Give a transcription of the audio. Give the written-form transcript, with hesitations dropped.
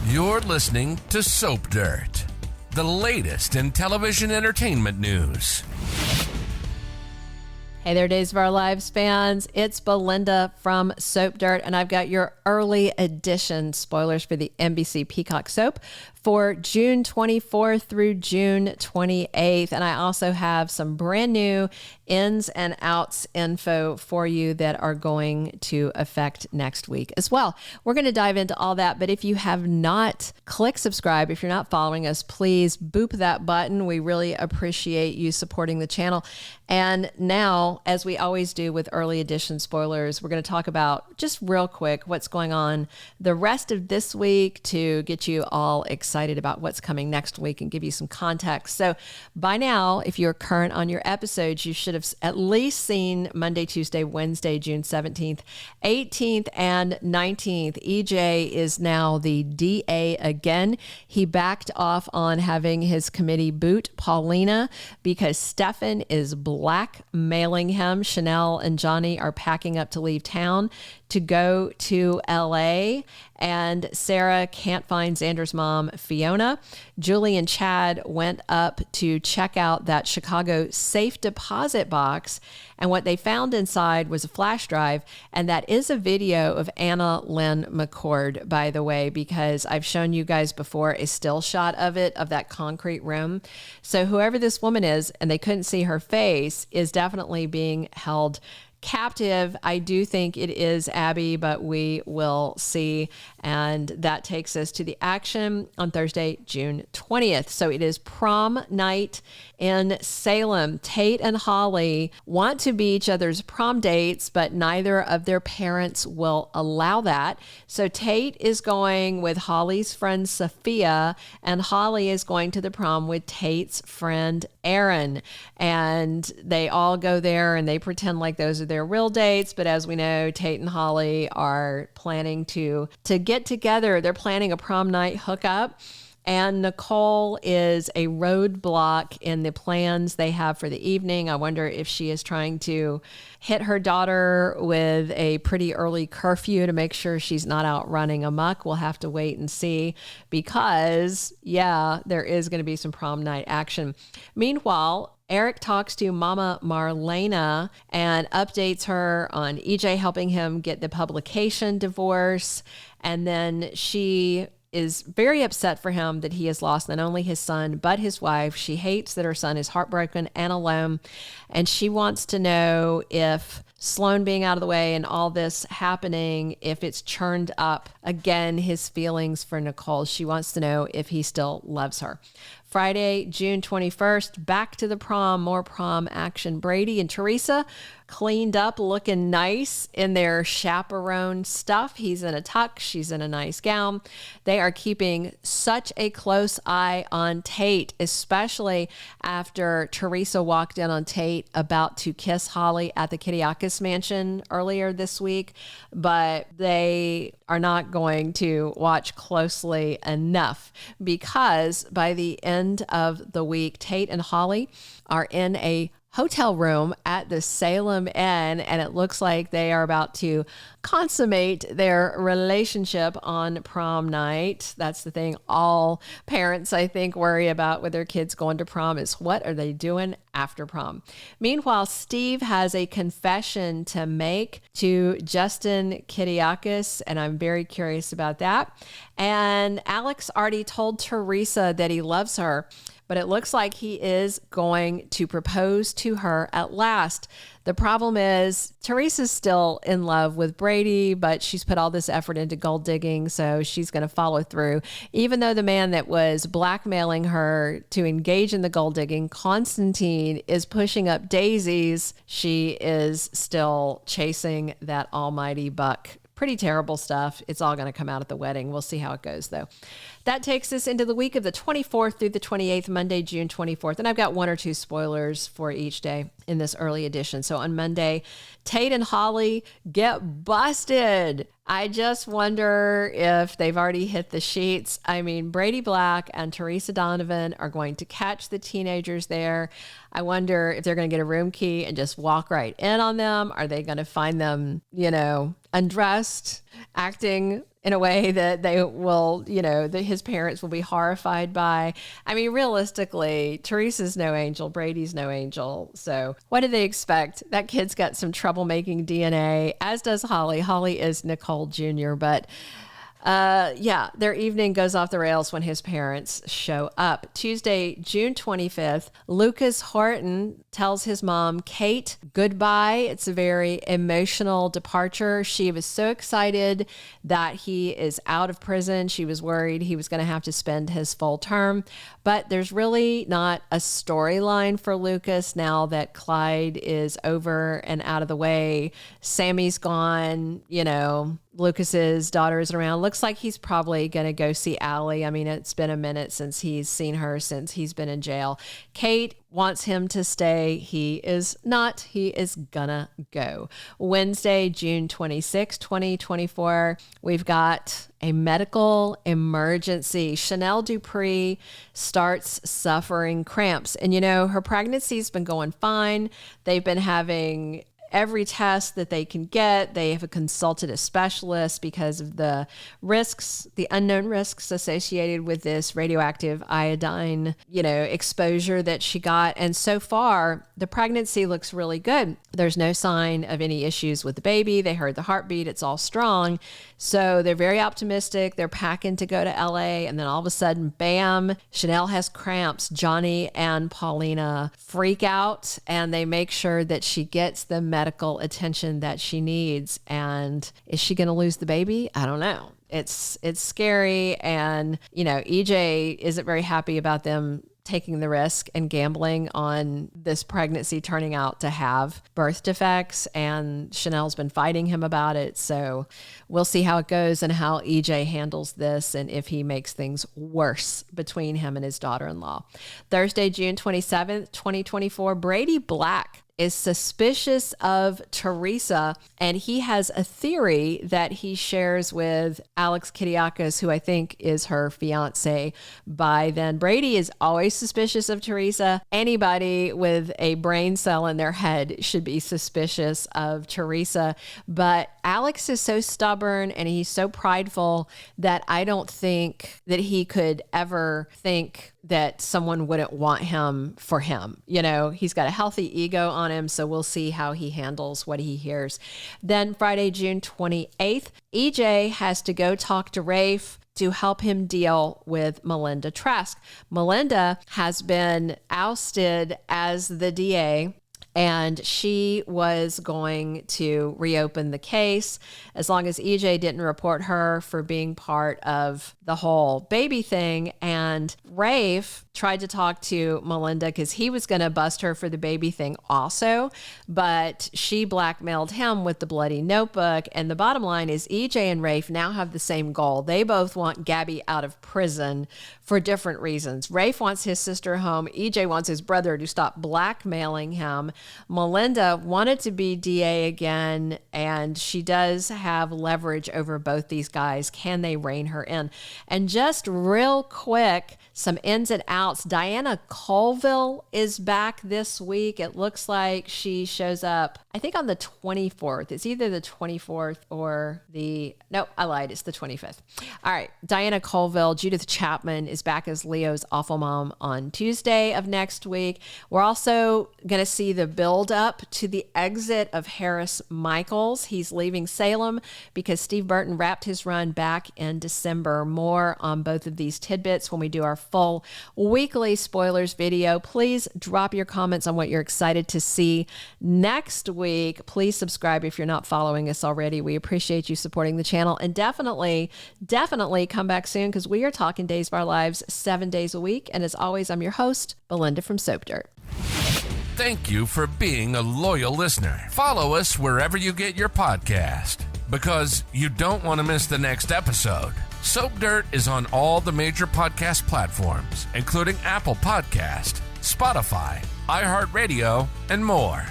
You're listening to Soap Dirt, the latest in television entertainment news. Hey there, Days of Our Lives fans. It's Belinda from Soap Dirt, and I've got your early edition spoilers for the NBC Peacock Soap for June 24th through June 28th. And I also have some brand new ins and outs info for you that are going to affect next week as well. We're going to dive into all that, but if you have not clicked subscribe, if you're not following us, please boop that button. We really appreciate you supporting the channel. And now, as we always do with early edition spoilers, we're going to talk about just real quick what's going on the rest of this week to get you all excited about what's coming next week and give you some context. So by now, if you're current on your episodes, you should have at least seen Monday, Tuesday, Wednesday, June 17th, 18th, and 19th. EJ is now the DA again. He backed off on having his committee boot Paulina because Stefan is blackmailing him. Chanel and Johnny are packing up to leave town to go to LA, and Sarah can't find Xander's mom, Fiona. Julie and Chad went up to check out that Chicago safe deposit box, and what they found inside was a flash drive, and that is a video of Anna Lynn McCord, by the way, because I've shown you guys before a still shot of it, of that concrete room. So whoever this woman is, and they couldn't see her face, is definitely being held captive. I do think it is Abby, but we will see. And that takes us to the action on Thursday, June 20th. So it is prom night in Salem. Tate and Holly want to be each other's prom dates, but neither of their parents will allow that. So Tate is going with Holly's friend Sophia, and Holly is going to the prom with Tate's friend Aaron. And they all go there and they pretend like those are their real dates. But as we know, Tate and Holly are planning to get together. They're planning a prom night hookup. And Nicole is a roadblock in the plans they have for the evening. I wonder if she is trying to hit her daughter with a pretty early curfew to make sure she's not out running amok. We'll have to wait and see because, yeah, there is going to be some prom night action. Meanwhile, Eric talks to Mama Marlena and updates her on EJ helping him get the publication divorce. And then she is very upset for him that he has lost not only his son, but his wife. She hates that her son is heartbroken and alone. And she wants to know if Sloan being out of the way and all this happening, if it's churned up again, his feelings for Nicole. She wants to know if he still loves her. Friday, June 21st, back to the prom, more prom action. Brady and Theresa cleaned up, looking nice in their chaperone stuff. He's in a tux, she's in a nice gown. They are keeping such a close eye on Tate, especially after Theresa walked in on Tate about to kiss Holly at the Kiriakis mansion earlier this week, but they are not going to watch closely enough because by the end of the week, Tate and Holly are in a hotel room at the Salem Inn, and it looks like they are about to consummate their relationship on prom night. That's the thing all parents, I think, worry about with their kids going to prom is what are they doing after prom? Meanwhile, Steve has a confession to make to Justin Kiriakis, and I'm very curious about that. And Alex already told Theresa that he loves her, but it looks like he is going to propose to her at last. The problem is Theresa's still in love with Brady, but she's put all this effort into gold digging, so she's going to follow through. Even though the man that was blackmailing her to engage in the gold digging, Constantine, is pushing up daisies, she is still chasing that almighty buck. Pretty terrible stuff. It's all going to come out at the wedding. We'll see how it goes, though. That takes us into the week of the 24th through the 28th, Monday, June 24th. And I've got one or two spoilers for each day in this early edition. So on Monday, Tate and Holly get busted. I just wonder if they've already hit the sheets. I mean, Brady Black and Theresa Donovan are going to catch the teenagers there. I wonder if they're going to get a room key and just walk right in on them. Are they going to find them, undressed, acting in a way that they will, that his parents will be horrified by. I mean, realistically, Theresa's no angel, Brady's no angel. So what do they expect? That kid's got some troublemaking DNA, as does Holly. Holly is Nicole Jr., but their evening goes off the rails when his parents show up. Tuesday, June 25th, Lucas Horton tells his mom, Kate, goodbye. It's a very emotional departure. She was so excited that he is out of prison. She was worried he was going to have to spend his full term. But there's really not a storyline for Lucas now that Clyde is over and out of the way. Sammy's gone, Lucas's daughter is around. Looks like he's probably going to go see Allie. I mean, it's been a minute since he's seen her, since he's been in jail. Kate wants him to stay. He is not. He is gonna go. Wednesday, June 26, 2024, we've got a medical emergency. Chanel Dupree starts suffering cramps. And, her pregnancy's been going fine. They've been having every test that they can get. They have consulted a specialist because of the risks, the unknown risks associated with this radioactive iodine, exposure that she got. And so far, the pregnancy looks really good. There's no sign of any issues with the baby. They heard the heartbeat. It's all strong. So they're very optimistic. They're packing to go to LA. And then all of a sudden, bam, Chanel has cramps. Johnny and Paulina freak out and they make sure that she gets the medical attention that she needs. And is she going to lose the baby? I don't know. It's scary. And, EJ isn't very happy about them taking the risk and gambling on this pregnancy turning out to have birth defects. And Chanel's been fighting him about it. So we'll see how it goes and how EJ handles this and if he makes things worse between him and his daughter-in-law. Thursday, June 27th, 2024, Brady Black is suspicious of Theresa, and he has a theory that he shares with Alex Kiriakis, who I think is her fiance by then. Brady is always suspicious of Theresa. Anybody with a brain cell in their head should be suspicious of Theresa, but Alex is so stubborn and he's so prideful that I don't think that he could ever think that someone wouldn't want him for him. He's got a healthy ego on him, so we'll see how he handles what he hears. Then Friday, June 28th, EJ has to go talk to Rafe to help him deal with Melinda Trask. Melinda has been ousted as the DA, and she was going to reopen the case as long as EJ didn't report her for being part of the whole baby thing. And Rafe tried to talk to Melinda because he was going to bust her for the baby thing also, but she blackmailed him with the bloody notebook. And the bottom line is EJ and Rafe now have the same goal. They both want Gabby out of prison for different reasons. Rafe wants his sister home. EJ wants his brother to stop blackmailing him. Melinda wanted to be DA again, and she does have leverage over both these guys. Can they rein her in? And just real quick, some ins and outs. Diana Colville is back this week. It looks like she shows up, I think, on the 24th. It's either the 24th or no, I lied. It's the 25th. All right. Diana Colville, Judith Chapman is back as Leo's awful mom on Tuesday of next week. We're also going to see the build up to the exit of Harris Michaels. He's leaving Salem because Steve Burton wrapped his run back in December. More on both of these tidbits when we do our full weekly spoilers video. Please drop your comments on what you're excited to see next week. Please subscribe if you're not following us already. We appreciate you supporting the channel, and definitely come back soon because we are talking Days of Our Lives 7 days a week. And as always, I'm your host, Belinda from Soap Dirt. Thank you for being a loyal listener. Follow us wherever you get your podcast because you don't want to miss the next episode. Soap Dirt is on all the major podcast platforms, including Apple Podcast, Spotify, iHeartRadio, and more.